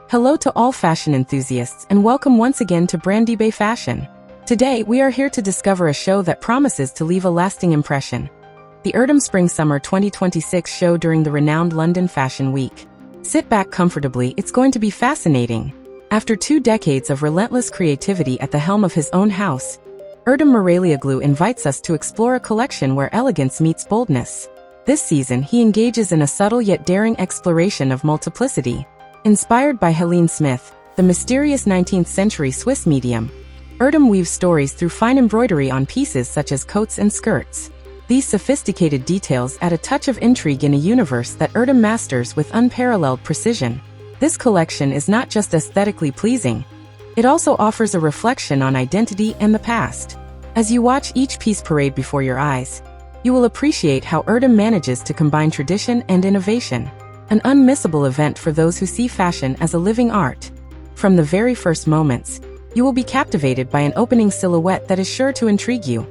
Hello to all fashion enthusiasts and welcome once again to Brandibay Fashion. Today, we are here to discover a show that promises to leave a lasting impression. The ERDEM Spring-Summer 2026 show during the renowned London Fashion Week. Sit back comfortably, it's going to be fascinating. After 2 decades of relentless creativity at the helm of his own house, Erdem Moralıoğlu invites us to explore a collection where elegance meets boldness. This season, he engages in a subtle yet daring exploration of multiplicity. Inspired by Hélène Smith, the mysterious 19th-century Swiss medium, Erdem weaves stories through fine embroidery on pieces such as coats and skirts. These sophisticated details add a touch of intrigue in a universe that Erdem masters with unparalleled precision. This collection is not just aesthetically pleasing, it also offers a reflection on identity and the past. As you watch each piece parade before your eyes, you will appreciate how Erdem manages to combine tradition and innovation. An unmissable event for those who see fashion as a living art. From the very first moments, you will be captivated by an opening silhouette that is sure to intrigue you.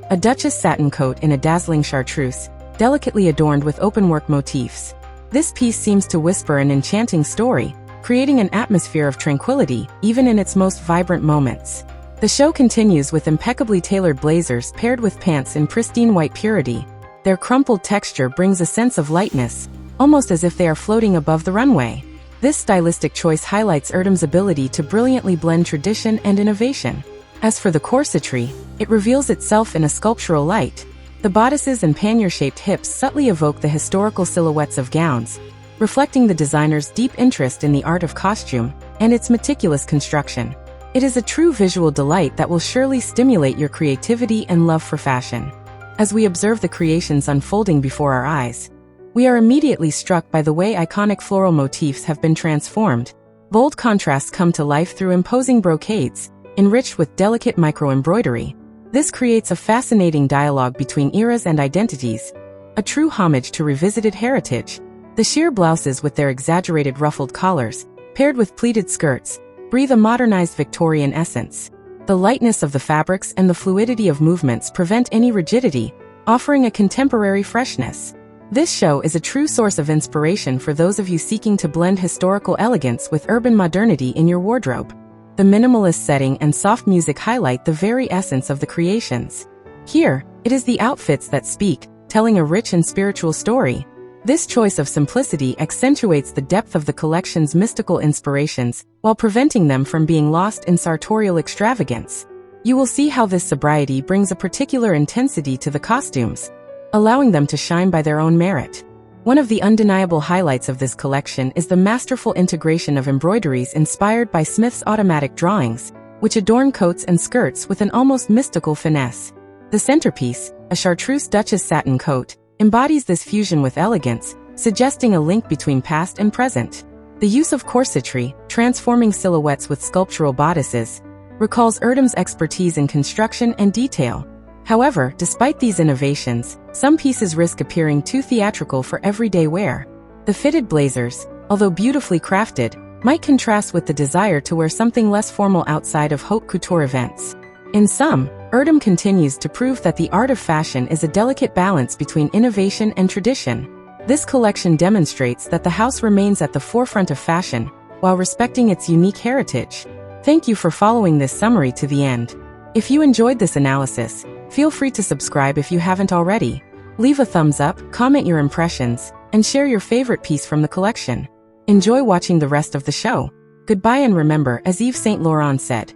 A Duchess satin coat in a dazzling chartreuse, delicately adorned with openwork motifs. This piece seems to whisper an enchanting story, creating an atmosphere of tranquility, even in its most vibrant moments. The show continues with impeccably tailored blazers paired with pants in pristine white purity. Their crumpled texture brings a sense of lightness, almost as if they are floating above the runway. This stylistic choice highlights Erdem's ability to brilliantly blend tradition and innovation. As for the corsetry, it reveals itself in a sculptural light. The bodices and pannier-shaped hips subtly evoke the historical silhouettes of gowns, reflecting the designer's deep interest in the art of costume and its meticulous construction. It is a true visual delight that will surely stimulate your creativity and love for fashion. As we observe the creations unfolding before our eyes, we are immediately struck by the way iconic floral motifs have been transformed. Bold contrasts come to life through imposing brocades, enriched with delicate micro-embroidery. This creates a fascinating dialogue between eras and identities, a true homage to revisited heritage. The sheer blouses with their exaggerated ruffled collars, paired with pleated skirts, breathe a modernized Victorian essence. The lightness of the fabrics and the fluidity of movements prevent any rigidity, offering a contemporary freshness. This show is a true source of inspiration for those of you seeking to blend historical elegance with urban modernity in your wardrobe. The minimalist setting and soft music highlight the very essence of the creations. Here, it is the outfits that speak, telling a rich and spiritual story. This choice of simplicity accentuates the depth of the collection's mystical inspirations, while preventing them from being lost in sartorial extravagance. You will see how this sobriety brings a particular intensity to the costumes, allowing them to shine by their own merit. One of the undeniable highlights of this collection is the masterful integration of embroideries inspired by Smith's automatic drawings, which adorn coats and skirts with an almost mystical finesse. The centerpiece, a chartreuse Duchess satin coat, embodies this fusion with elegance, suggesting a link between past and present. The use of corsetry, transforming silhouettes with sculptural bodices, recalls Erdem's expertise in construction and detail. However, despite these innovations, some pieces risk appearing too theatrical for everyday wear. The fitted blazers, although beautifully crafted, might contrast with the desire to wear something less formal outside of haute couture events. In sum, Erdem continues to prove that the art of fashion is a delicate balance between innovation and tradition. This collection demonstrates that the house remains at the forefront of fashion, while respecting its unique heritage. Thank you for following this summary to the end. If you enjoyed this analysis, feel free to subscribe if you haven't already. Leave a thumbs up, comment your impressions, and share your favorite piece from the collection. Enjoy watching the rest of the show. Goodbye, and remember, as Yves Saint Laurent said,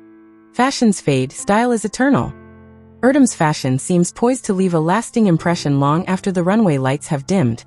"Fashions fade, style is eternal." Erdem's fashion seems poised to leave a lasting impression long after the runway lights have dimmed.